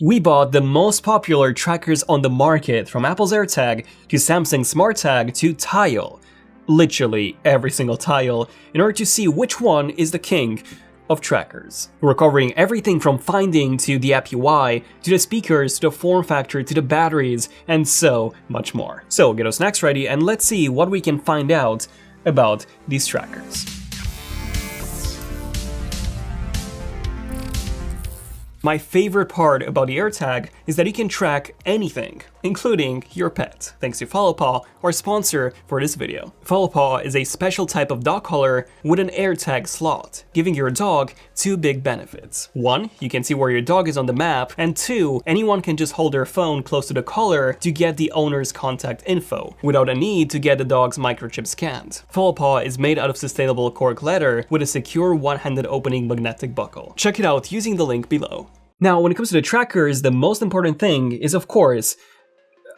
We bought the most popular trackers on the market, from Apple's AirTag to Samsung's SmartTag to Tile. Literally every single Tile, in order to see which one is the king of trackers. We're covering everything from finding to the app UI, to the speakers, to the form factor, to the batteries, and so much more. So get our snacks ready and let's see what we can find out about these trackers. My favorite part about the AirTag is that you can track anything, including your pet, thanks to FollowPaw, our sponsor for this video. FollowPaw is a special type of dog collar with an AirTag slot, giving your dog two big benefits. One, you can see where your dog is on the map, and two, anyone can just hold their phone close to the collar to get the owner's contact info, without a need to get the dog's microchip scanned. FollowPaw is made out of sustainable cork leather with a secure one-handed opening magnetic buckle. Check it out using the link below. Now, when it comes to the trackers, the most important thing is, of course,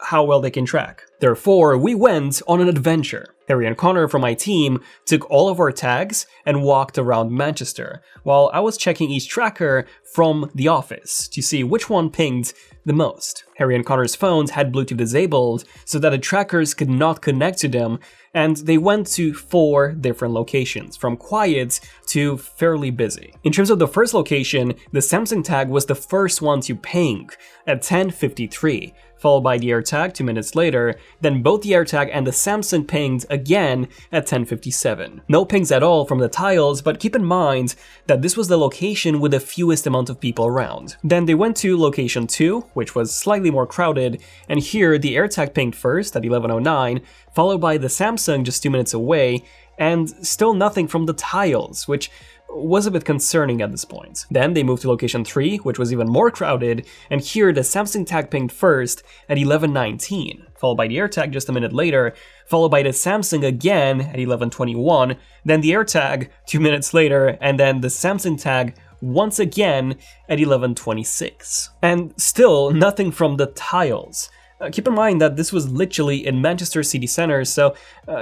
how well they can track. Therefore, we went on an adventure. Harry and Connor from my team took all of our tags and walked around Manchester, while I was checking each tracker from the office to see which one pinged the most. Harry and Connor's phones had Bluetooth disabled so that the trackers could not connect to them, and they went to 4 different locations, from quiet to fairly busy. In terms of the first location, the Samsung tag was the first one to ping at 10:53, followed by the AirTag 2 minutes later, then both the AirTag and the Samsung pinged again at 10:57. No pings at all from the Tiles, but keep in mind that this was the location with the fewest amount of people around. Then they went to location 2, which was slightly more crowded, and here the AirTag pinged first at 11:09, followed by the Samsung just 2 minutes away, and still nothing from the Tiles, which was a bit concerning at this point. Then they moved to location 3, which was even more crowded, and here the Samsung tag pinged first at 11:19, followed by the AirTag just a minute later, followed by the Samsung again at 11:21, then the AirTag 2 minutes later, and then the Samsung tag once again at 11:26. And still nothing from the Tiles. Keep in mind that this was literally in Manchester city centre, so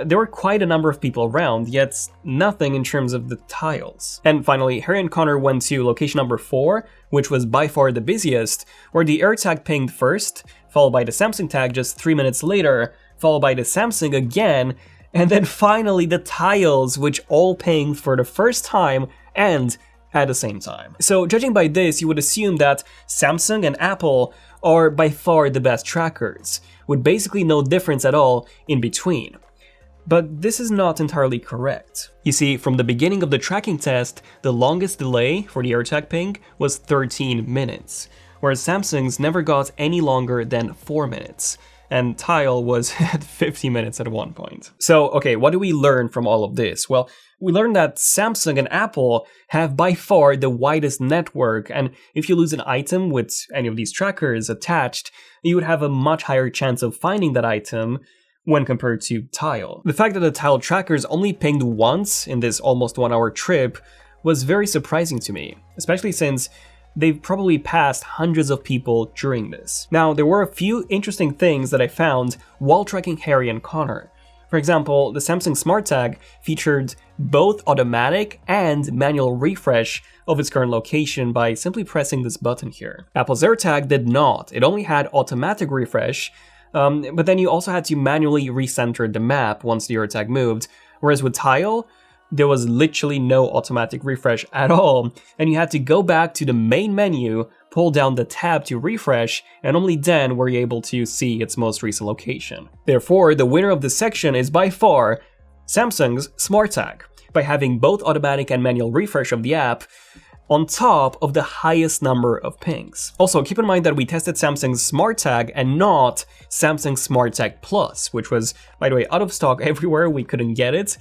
there were quite a number of people around, yet nothing in terms of the Tiles. And finally, Harry and Connor went to location number 4, which was by far the busiest, where the AirTag pinged first, followed by the Samsung tag just 3 minutes later, followed by the Samsung again, and then finally the Tiles, which all pinged for the first time and at the same time. So judging by this, you would assume that Samsung and Apple are by far the best trackers, with basically no difference at all in between. But this is not entirely correct. You see, from the beginning of the tracking test, the longest delay for the AirTag ping was 13 minutes, whereas Samsung's never got any longer than 4 minutes, and Tile was at 50 minutes at one point. So, okay, what do we learn from all of this? Well, we learned that Samsung and Apple have by far the widest network, and if you lose an item with any of these trackers attached, you would have a much higher chance of finding that item when compared to Tile. The fact that the Tile trackers only pinged once in this almost 1-hour trip was very surprising to me, especially since they've probably passed hundreds of people during this. Now, there were a few interesting things that I found while tracking Harry and Connor. For example, the Samsung SmartTag featured both automatic and manual refresh of its current location by simply pressing this button here. Apple's AirTag did not. It only had automatic refresh, but then you also had to manually recenter the map once the AirTag moved, whereas with Tile, there was literally no automatic refresh at all, and you had to go back to the main menu, pull down the tab to refresh, and only then were you able to see its most recent location. Therefore, the winner of this section is by far Samsung's SmartTag, by having both automatic and manual refresh of the app on top of the highest number of pings. Also, keep in mind that we tested Samsung's SmartTag and not Samsung's SmartTag Plus, which was, by the way, out of stock everywhere, we couldn't get it.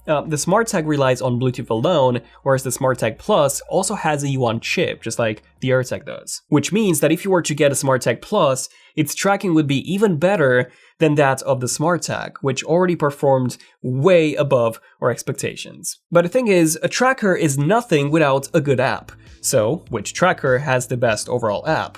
The SmartTag relies on Bluetooth alone, whereas the SmartTag Plus also has a U1 chip, just like the AirTag does. Which means that if you were to get a SmartTag Plus, its tracking would be even better than that of the SmartTag, which already performed way above our expectations. But the thing is, a tracker is nothing without a good app. So, which tracker has the best overall app?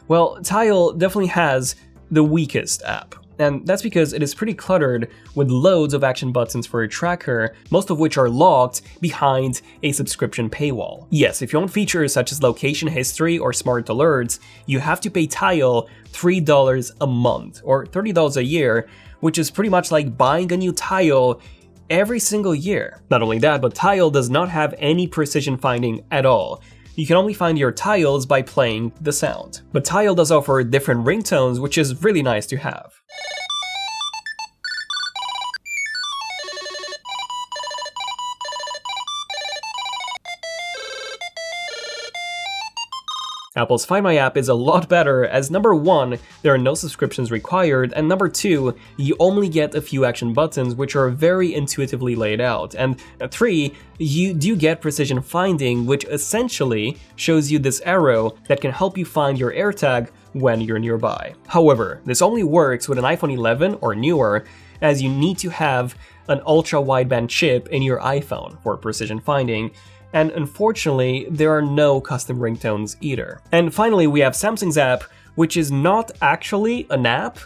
Well, Tile definitely has the weakest app. and that's because it is pretty cluttered with loads of action buttons for your tracker, most of which are locked behind a subscription paywall. Yes, if you want features such as location history or smart alerts, you have to pay Tile $3 a month, or $30 a year, which is pretty much like buying a new Tile every single year. Not only that, but Tile does not have any precision finding at all. You can only find your tiles by playing the sound. But Tile does offer different ringtones, which is really nice to have. Apple's Find My app is a lot better, as number 1, there are no subscriptions required, and number 2, you only get a few action buttons which are very intuitively laid out, and 3, you do get precision finding, which essentially shows you this arrow that can help you find your AirTag when you're nearby. However, this only works with an iPhone 11 or newer, as you need to have an ultra-wideband chip in your iPhone for precision finding, and unfortunately, there are no custom ringtones either. And finally, we have Samsung's app, which is not actually an app,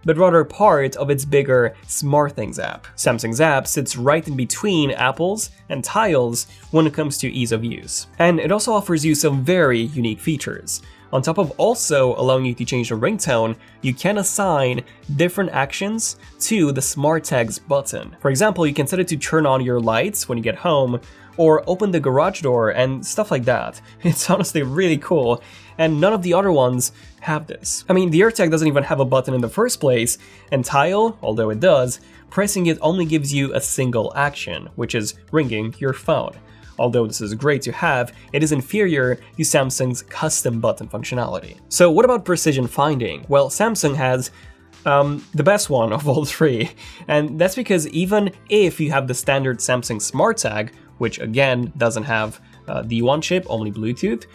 but rather part of its bigger SmartThings app. Samsung's app sits right in between Apple's and Tile's when it comes to ease of use. And it also offers you some very unique features. On top of also allowing you to change the ringtone, you can assign different actions to the SmartTags button. For example, you can set it to turn on your lights when you get home, or open the garage door and stuff like that. It's honestly really cool, and none of the other ones have this. I mean, the AirTag doesn't even have a button in the first place, and Tile, although it does, pressing it only gives you a single action, which is ringing your phone. Although this is great to have, it is inferior to Samsung's custom button functionality. So what about precision finding? Well, Samsung has the best one of all three, and that's because even if you have the standard Samsung SmartTag, which again doesn't have the U1 chip, only Bluetooth,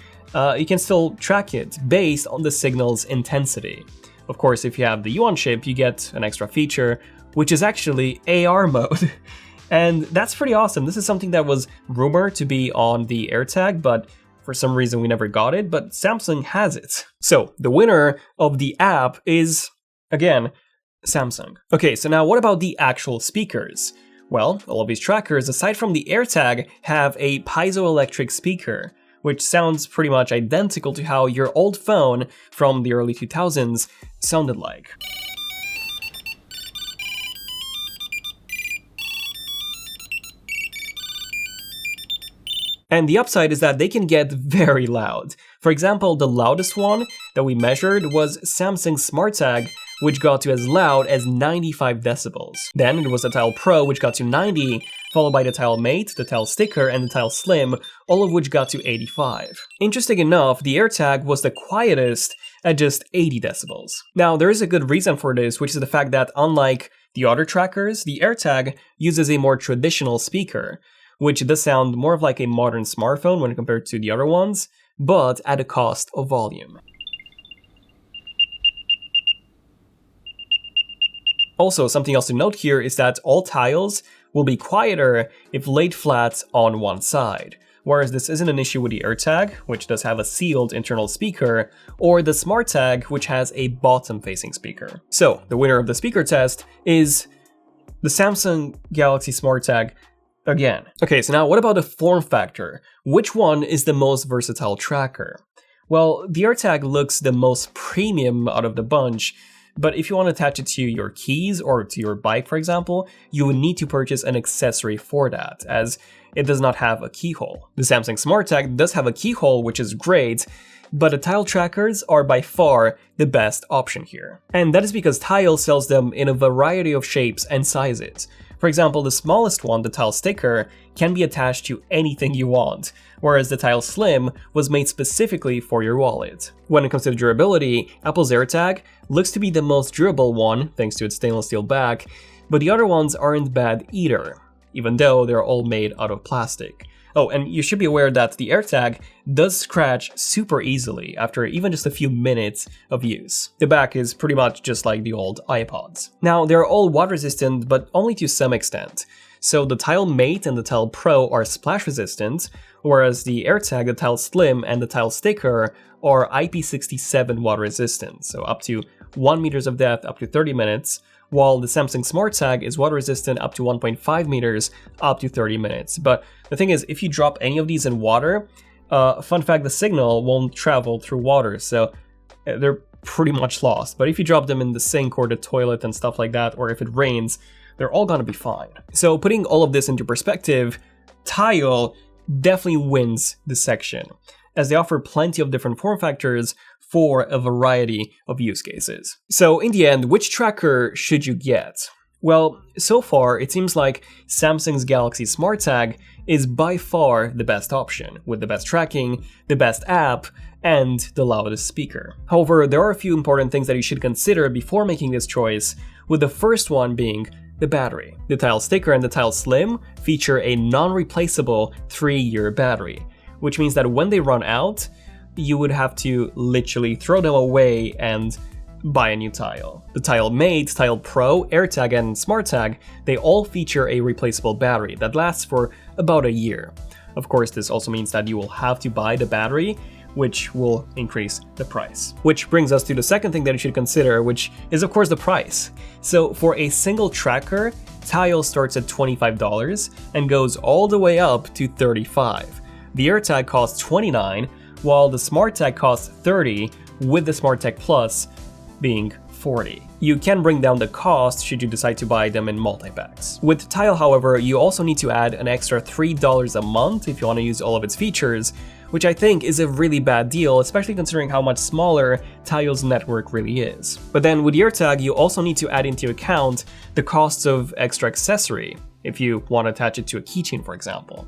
you can still track it based on the signal's intensity. Of course, if you have the U1 chip, you get an extra feature, which is actually AR mode. And that's pretty awesome. This is something that was rumored to be on the AirTag, but for some reason we never got it, but Samsung has it. So the winner of the app is, again, Samsung. Okay, so now what about the actual speakers? Well, all of these trackers, aside from the AirTag, have a piezoelectric speaker, which sounds pretty much identical to how your old phone from the early 2000s sounded like. And the upside is that they can get very loud. For example, the loudest one that we measured was Samsung's SmartTag, which got to as loud as 95 decibels. Then it was the Tile Pro, which got to 90, followed by the Tile Mate, the Tile Sticker, and the Tile Slim, all of which got to 85. Interesting enough, the AirTag was the quietest at just 80 decibels. Now, there is a good reason for this, which is the fact that unlike the other trackers, the AirTag uses a more traditional speaker, which does sound more of like a modern smartphone when compared to the other ones, but at a cost of volume. Also, something else to note here is that all tiles will be quieter if laid flat on one side, whereas this isn't an issue with the AirTag, which does have a sealed internal speaker, or the SmartTag, which has a bottom-facing speaker. So, the winner of the speaker test is the Samsung Galaxy SmartTag again. Okay, so now what about the form factor? Which one is the most versatile tracker? Well, the AirTag looks the most premium out of the bunch, but if you want to attach it to your keys or to your bike, for example, you would need to purchase an accessory for that, as it does not have a keyhole. The Samsung SmartTag does have a keyhole, which is great, but the Tile trackers are by far the best option here. And that is because Tile sells them in a variety of shapes and sizes. For example, the smallest one, the Tile Sticker, can be attached to anything you want, whereas the Tile Slim was made specifically for your wallet. When it comes to durability, Apple's AirTag looks to be the most durable one, thanks to its stainless steel back, but the other ones aren't bad either, even though they're all made out of plastic. Oh, and you should be aware that the AirTag does scratch super easily after even just a few minutes of use. The back is pretty much just like the old iPods. Now, they're all water resistant, but only to some extent. So the Tile Mate and the Tile Pro are splash resistant, whereas the AirTag, the Tile Slim, and the Tile Sticker are IP67 water resistant, so up to 1 meters of depth, up to 30 minutes, while the Samsung SmartTag is water resistant up to 1.5 meters, up to 30 minutes. But the thing is, if you drop any of these in water, fun fact, the signal won't travel through water, so they're pretty much lost. But if you drop them in the sink or the toilet and stuff like that, or if it rains, they're all gonna be fine. So putting all of this into perspective, Tile definitely wins this section, as they offer plenty of different form factors for a variety of use cases. So in the end, which tracker should you get? Well, so far it seems like Samsung's Galaxy SmartTag is by far the best option, with the best tracking, the best app, and the loudest speaker. However, there are a few important things that you should consider before making this choice, with the first one being the battery. The Tile Sticker and the Tile Slim feature a non-replaceable 3-year battery, which means that when they run out, you would have to literally throw them away and buy a new Tile. The Tile Mate, Tile Pro, AirTag, and SmartTag, they all feature a replaceable battery that lasts for about a year. Of course, this also means that you will have to buy the battery, which will increase the price. Which brings us to the second thing that you should consider, which is of course the price. So for a single tracker, Tile starts at $25 and goes all the way up to $35. The AirTag costs $29, while the SmartTag costs $30, with the SmartTag Plus being $40. You can bring down the cost should you decide to buy them in multi-packs. With Tile, however, you also need to add an extra $3 a month if you want to use all of its features, which I think is a really bad deal, especially considering how much smaller Tile's network really is. But then with AirTag, you also need to add into account the costs of extra accessory, if you want to attach it to a keychain, for example.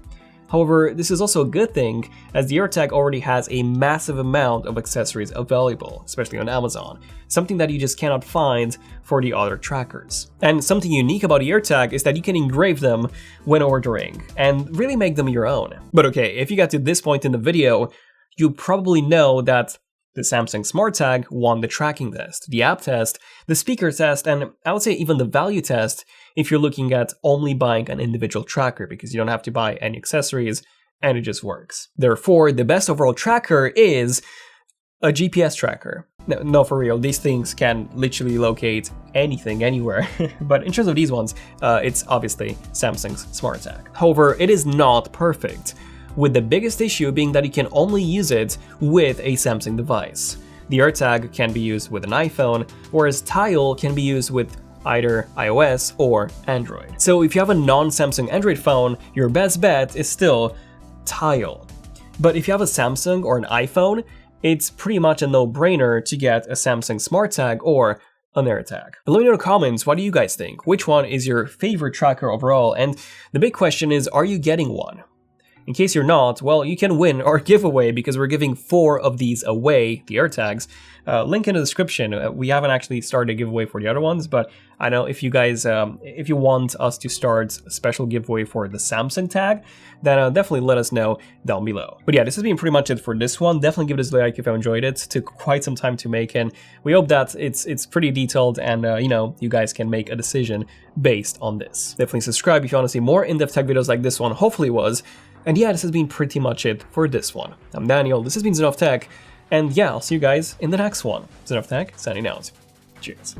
However, this is also a good thing, as the AirTag already has a massive amount of accessories available, especially on Amazon, something that you just cannot find for the other trackers. And something unique about the AirTag is that you can engrave them when ordering, and really make them your own. But okay, if you got to this point in the video, you probably know that the Samsung SmartTag won the tracking test, the app test, the speaker test, and I would say even the value test if you're looking at only buying an individual tracker, because you don't have to buy any accessories and it just works. Therefore, the best overall tracker is a GPS tracker. No, for real, these things can literally locate anything, anywhere. But in terms of these ones, it's obviously Samsung's SmartTag. However, it is not perfect, with the biggest issue being that you can only use it with a Samsung device. The AirTag can be used with an iPhone, whereas Tile can be used with either iOS or Android. So if you have a non-Samsung Android phone, your best bet is still Tile. But if you have a Samsung or an iPhone, it's pretty much a no-brainer to get a Samsung SmartTag or an AirTag. But let me know in the comments, what do you guys think? Which one is your favorite tracker overall? And the big question is, are you getting one? In case you're not, well, you can win our giveaway because we're giving 4 of these away, the AirTags. Link in the description. We haven't actually started a giveaway for the other ones, but I know if you guys, if you want us to start a special giveaway for the Samsung tag, then definitely let us know down below. But yeah, this has been pretty much it for this one. Definitely give this a like if you enjoyed it. It took quite some time to make, and we hope that it's pretty detailed and you know, you guys can make a decision based on this. Definitely subscribe if you want to see more in-depth tech videos like this one. Hopefully it was. And yeah, this has been pretty much it for this one. I'm Daniel, this has been Zen of Tech, and yeah, I'll see you guys in the next one. Zen of Tech, signing out. Cheers.